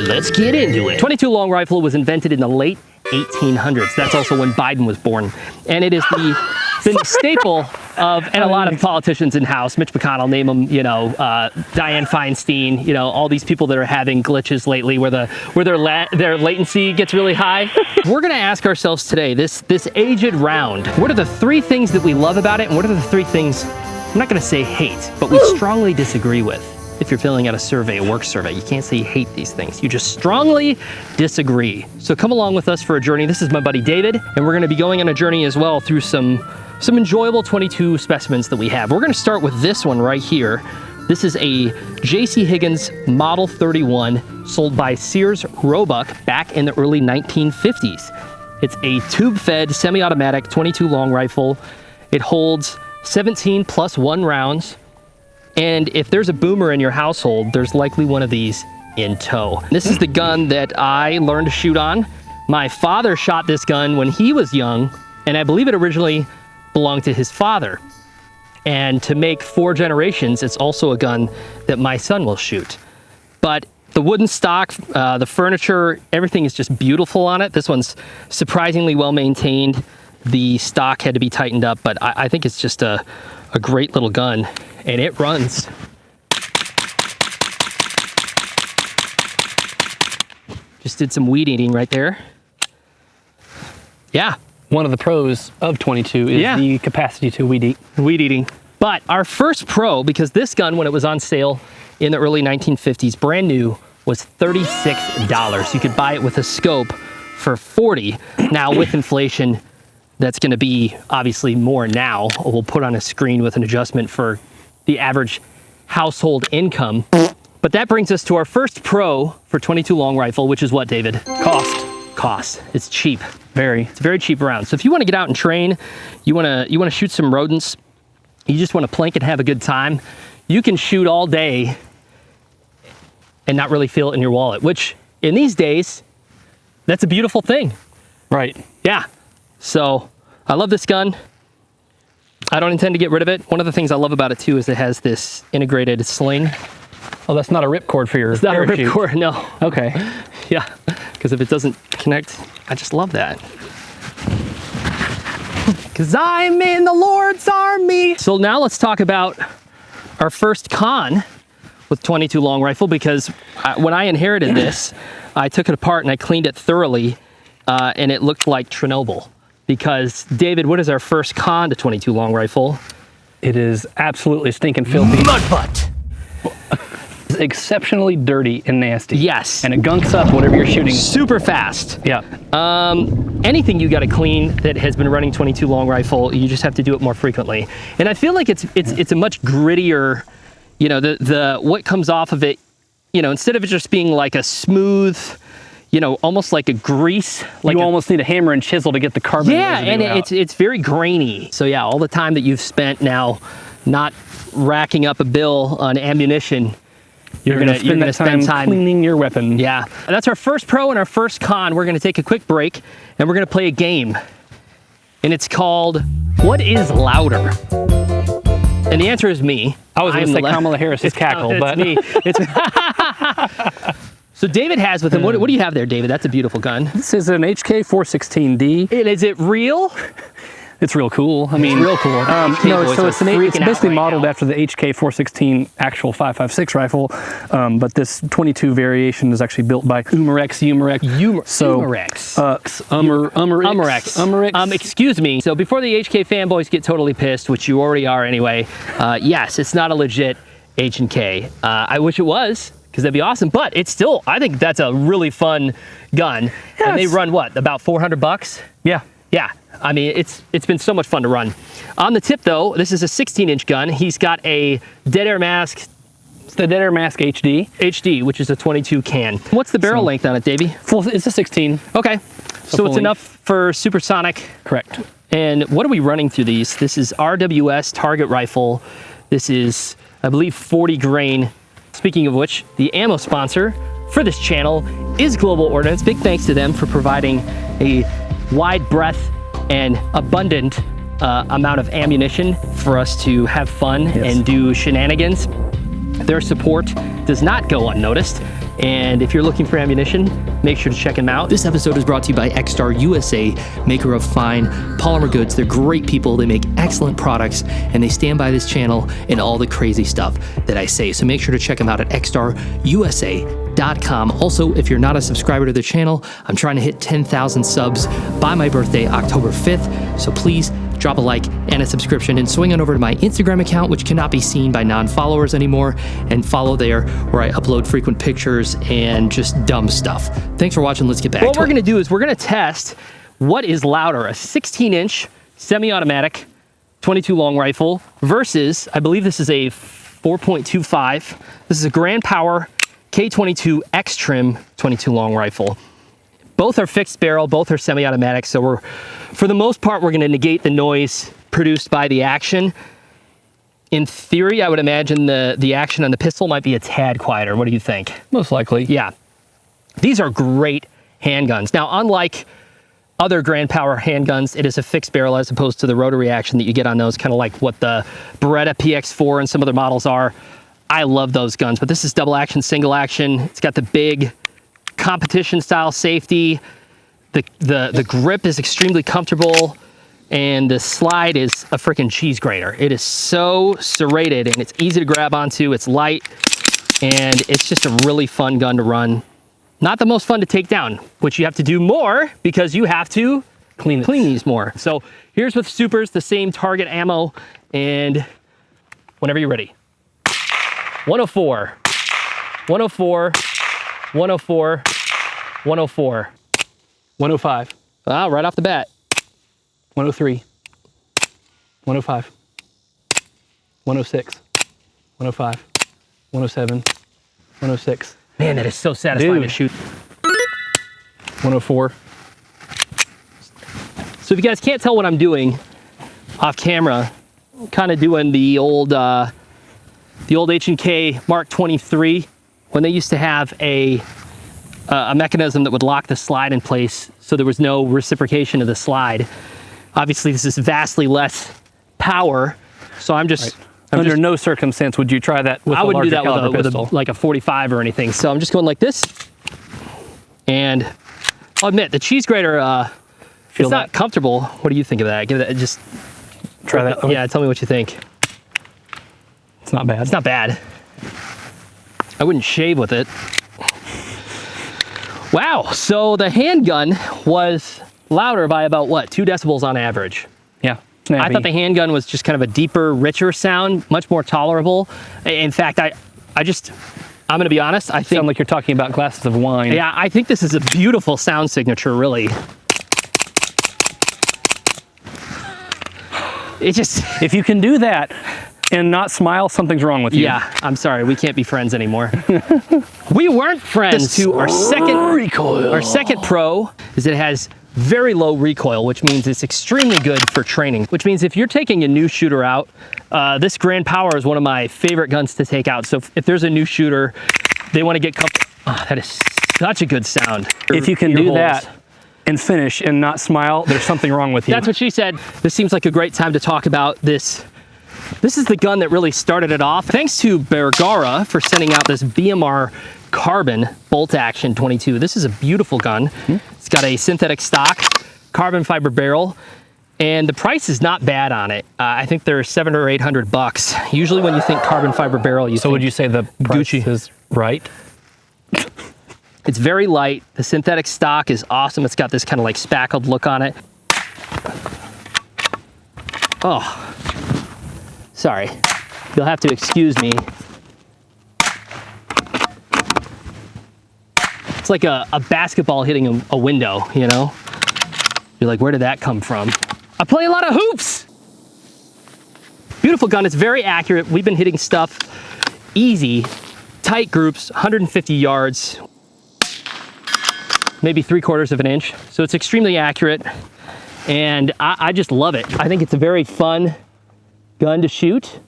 let's get into it. 22 long rifle was invented in the late 1800s. That's also when Biden was born. And it is been the staple of, and a lot of politicians in House, Mitch McConnell, name them, you know, Dianne Feinstein, you know, all these people that are having glitches lately where their latency gets really high. We're gonna ask ourselves today, this aged round, what are the 3 things that we love about it, and what are the 3 things, I'm not gonna say hate, but we strongly disagree with? If you're filling out a survey, a work survey, you can't say you hate these things. You just strongly disagree. So come along with us for a journey. This is my buddy David, and we're gonna be going on a journey as well through some enjoyable 22 specimens that we have. We're gonna start with this one right here. This is a J.C. Higgins Model 31 sold by Sears Roebuck back in the early 1950s. It's a tube-fed, semi-automatic 22 long rifle. It holds 17 plus 1 rounds. And if there's a boomer in your household, there's likely one of these in tow. This is the gun that I learned to shoot on. My father shot this gun when he was young, and I believe it originally belonged to his father. And to make 4 generations, it's also a gun that my son will shoot. But the wooden stock, the furniture, everything is just beautiful on it. This one's surprisingly well maintained. The stock had to be tightened up, but I think it's just a great little gun. And it runs. Just did some weed eating right there. Yeah. One of the pros of 22 is the capacity to weed eat. Weed eating. But our first pro, because this gun, when it was on sale in the early 1950s, brand new, was $36. You could buy it with a scope for $40. Now with inflation, that's gonna be obviously more now. We'll put on a screen with an adjustment for the average household income. But that brings us to our first pro for 22 long rifle, which is what, David? Cost. It's cheap. It's a very cheap round. So if you want to get out and train, you want to shoot some rodents, you just want to plank and have a good time, you can shoot all day and not really feel it in your wallet, which in these days, that's a beautiful thing. Right. Yeah. So I love this gun. I don't intend to get rid of it. One of the things I love about it too is it has this integrated sling. Oh, that's not a ripcord for your It's not parachute. a ripcord, no. Okay. Yeah, because if it doesn't connect, I just love that. Because I'm in the Lord's army. So now let's talk about our first con with 22 long rifle, because when I inherited this, I took it apart and I cleaned it thoroughly, and it looked like Chernobyl. Because, David, what is our first con to 22 long rifle? It is absolutely stinking filthy. Mud butt! It's exceptionally dirty and nasty. Yes. And it gunks up whatever you're shooting. Super fast. Yeah. Anything you got to clean that has been running 22 long rifle, you just have to do it more frequently. And I feel like it's a much grittier, you know, the what comes off of it, you know, instead of it just being like a smooth, you know, almost like a grease. Like you almost need a hammer and chisel to get the carbon residue and out. it's very grainy. So yeah, all the time that you've spent now not racking up a bill on ammunition, you're gonna spend time cleaning your weapon. Yeah, and that's our first pro and our first con. We're gonna take a quick break and we're gonna play a game. And it's called, What is Louder? And the answer is me. I was gonna say Kamala Harris's cackle, but me. So David has with him, what do you have there, David? That's a beautiful gun. This is an HK 416D. Is it real? It's real cool. I mean, it's real cool. It's basically modeled after the HK 416 actual 5.56 rifle, but this 22 variation is actually built by Umarex. Excuse me. So before the HK fanboys get totally pissed, which you already are anyway, yes, it's not a legit H&K. I wish it was, because that'd be awesome, but it's still, I think that's a really fun gun. Yes. And they run what, about $400? Yeah. Yeah, I mean, it's been so much fun to run. On the tip though, this is a 16-inch gun. He's got a Dead Air Mask. It's the Dead Air Mask HD. HD, which is a 22 can. What's the barrel length on it, Davey? It's a 16. Okay, so it's enough for supersonic. Correct. And what are we running through these? This is RWS target rifle. This is, I believe, 40 grain. Speaking of which, the ammo sponsor for this channel is Global Ordnance. Big thanks to them for providing a wide breadth and abundant amount of ammunition for us to have fun and do shenanigans. Their support does not go unnoticed. And if you're looking for ammunition, make sure to check them out. This episode is brought to you by XStar USA, maker of fine polymer goods. They're great people. They make excellent products, and they stand by this channel and all the crazy stuff that I say. So make sure to check them out at xstarusa.com. Also, if you're not a subscriber to the channel, I'm trying to hit 10,000 subs by my birthday, October 5th. So please drop a like and a subscription, and swing on over to my Instagram account, which cannot be seen by non-followers anymore, and follow there, where I upload frequent pictures and just dumb stuff. Thanks for watching. Let's get back to it. What we're gonna do is we're gonna test what is louder, a 16-inch semi-automatic 22 long rifle versus, I believe this is a 4.25. This is a Grand Power K22 X Trim 22 long rifle. Both are fixed barrel, both are semi-automatic, so for the most part, we're gonna negate the noise produced by the action. In theory, I would imagine the action on the pistol might be a tad quieter. What do you think? Most likely. Yeah. These are great handguns. Now, unlike other Grand Power handguns, it is a fixed barrel as opposed to the rotary action that you get on those, kind of like what the Beretta PX4 and some other models are. I love those guns, but this is double action, single action. It's got the big competition style safety. The grip is extremely comfortable, and the slide is a freaking cheese grater. It is so serrated, and it's easy to grab onto. It's light, and it's just a really fun gun to run. Not the most fun to take down, which you have to do more because you have to clean these more. So here's with supers, the same target ammo, and whenever you're ready. 104, 104, 104, 104. 105. Ah, right off the bat. 103. 105. 106. 105. 107. 106. Man, that is so satisfying to shoot. 104. So if you guys can't tell what I'm doing off camera, I'm kind of doing the old H&K Mark 23, when they used to have a mechanism that would lock the slide in place, so there was no reciprocation of the slide. Obviously, this is vastly less power, so I'm just... Right. Under no circumstance would you try that with a larger caliber pistol. With like a 45 or anything. So I'm just going like this, and I'll admit the cheese grater. It's not comfortable. What do you think of that? Give it just try that. Yeah, tell me what you think. It's not bad. It's not bad. I wouldn't shave with it. Wow. So the handgun was louder by about what, 2 decibels on average? Yeah. Snappy. I thought the handgun was just kind of a deeper, richer sound, much more tolerable. In fact, I'm going to be honest. I think, sound like you're talking about glasses of wine. Yeah, I think this is a beautiful sound signature, really. It just... If you can do that and not smile, something's wrong with you. Yeah, I'm sorry. We can't be friends anymore. We weren't friends. To our second recoil. Our second pro is it has very low recoil, which means it's extremely good for training, which means if you're taking a new shooter out, this Grand Power is one of my favorite guns to take out. So if there's a new shooter, they want to get comfortable. Oh, that is such a good sound. If you can do that and finish and not smile, there's something wrong with you. That's what she said. This seems like a great time to talk about this. This is the gun that really started it off. Thanks to Bergara for sending out this BMR Carbon bolt action 22. This is a beautiful gun. It's got a synthetic stock, carbon fiber barrel, and the price is not bad on it. I think they're $700 or $800. Usually when you think carbon fiber barrel, you think would you say the price Gucci is right? It's very light. The synthetic stock is awesome. It's got this kind of like spackled look on it. Oh, sorry. You'll have to excuse me. It's like a basketball hitting a window, you know? You're like, where did that come from? I play a lot of hoops. Beautiful gun. It's very accurate. We've been hitting stuff easy, tight groups, 150 yards, maybe 3/4 of an inch. So it's extremely accurate, and I just love it. I think it's a very fun gun to shoot.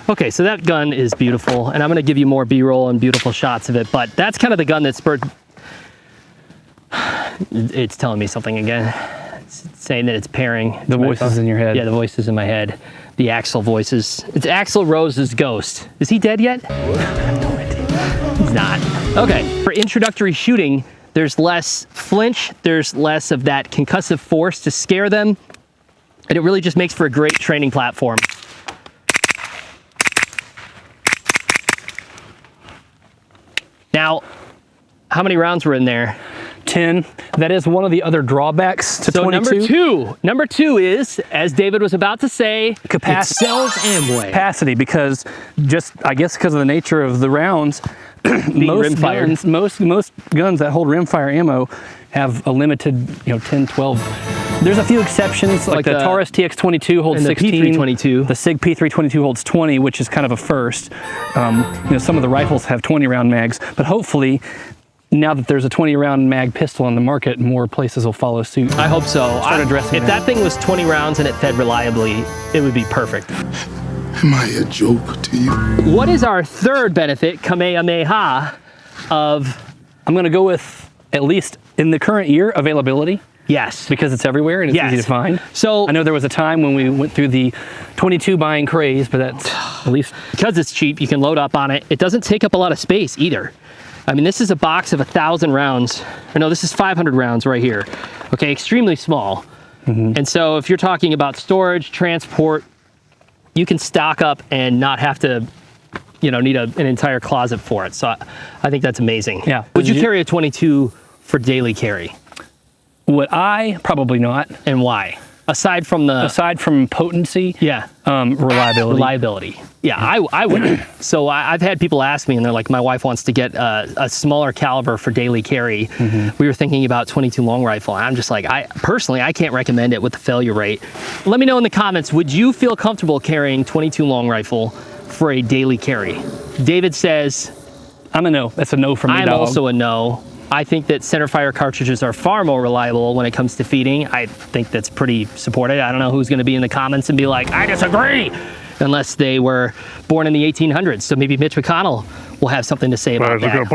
Okay, so that gun is beautiful, and I'm gonna give you more B-roll and beautiful shots of it, but that's kind of the gun that spurred... It's telling me something again. It's saying that it's pairing. The voice is in your head. Yeah, the voice is in my head. the Axl voices. It's Axl Rose's ghost. Is he dead yet? No idea. He's not. Okay, for introductory shooting, there's less flinch, there's less of that concussive force to scare them, and it really just makes for a great training platform. Now, how many rounds were in there? 10. That is one of the other drawbacks to 22. Number two is, as David was about to say, capacity. It sells Amway. Capacity, because I guess because of the nature of the rounds, most guns that hold rimfire ammo have a limited, 10, 12. There's a few exceptions, like the Taurus TX22 holds 16. The P322. The SIG P322 holds 20, which is kind of a first. Some of the rifles have 20 round mags, but hopefully, now that there's a 20 round mag pistol on the market, more places will follow suit. I hope so. If that thing was 20 rounds and it fed reliably, it would be perfect. Am I a joke to you? What is our third benefit, Kamehameha, of... I'm gonna go with, at least in the current year, availability. Yes. Because it's everywhere and it's easy to find. So I know there was a time when we went through the 22 buying craze, but that's at least... Because it's cheap, you can load up on it. It doesn't take up a lot of space either. I mean, this is a box of 1,000 rounds. Or no, this is 500 rounds right here. Okay, extremely small. And so if you're talking about storage, transport, you can stock up and not have to, need an entire closet for it. So I think that's amazing. Yeah. Would you carry a 22 for daily carry? Would I? Probably not. And why? Aside from potency, reliability. Reliability. Yeah, I wouldn't. So I've had people ask me, and they're like, my wife wants to get a smaller caliber for daily carry. We were thinking about 22 long rifle. I'm just like, personally, I can't recommend it with the failure rate. Let me know in the comments, would you feel comfortable carrying 22 long rifle for a daily carry? David says, I'm a no. That's a no from me, I'm also a no. I think that centerfire cartridges are far more reliable when it comes to feeding. I think that's pretty supported. I don't know who's going to be in the comments and be like, I disagree, unless they were born in the 1800s. So maybe Mitch McConnell will have something to say about that.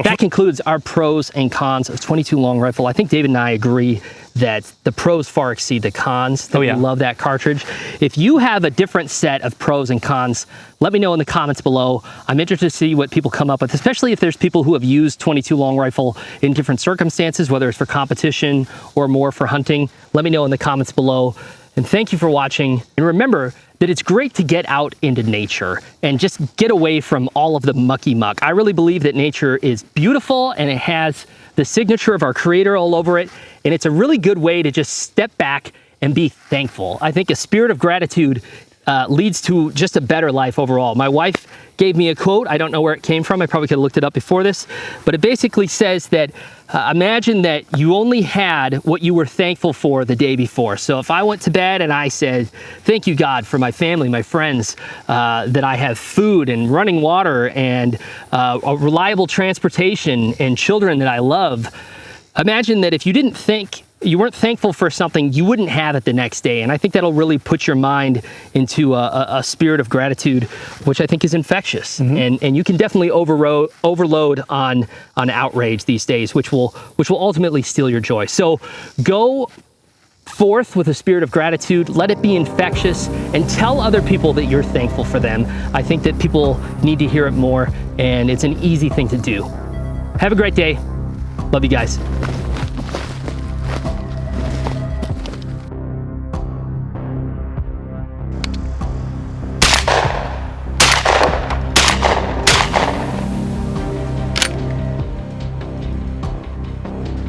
That concludes our pros and cons of 22 long rifle. I think David and I agree that the pros far exceed the cons. We love that cartridge. If you have a different set of pros and cons, let me know in the comments below. I'm interested to see what people come up with, especially if there's people who have used 22 long rifle in different circumstances, whether it's for competition or more for hunting. Let me know in the comments below. And thank you for watching. And remember that it's great to get out into nature and just get away from all of the mucky muck. I really believe that nature is beautiful and it has the signature of our creator all over it. And it's a really good way to just step back and be thankful. I think a spirit of gratitude leads to just a better life overall. My wife gave me a quote. I don't know where it came from. I probably could have looked it up before this, but it basically says that imagine that you only had what you were thankful for the day before. So if I went to bed and I said, thank you, God, for my family, my friends, that I have food and running water and a reliable transportation and children that I love, imagine that if you weren't thankful for something, you wouldn't have it the next day. And I think that'll really put your mind into a spirit of gratitude, which I think is infectious. And you can definitely overload on outrage these days, which will ultimately steal your joy. So go forth with a spirit of gratitude, let it be infectious, and tell other people that you're thankful for them. I think that people need to hear it more, and it's an easy thing to do. Have a great day. Love you guys.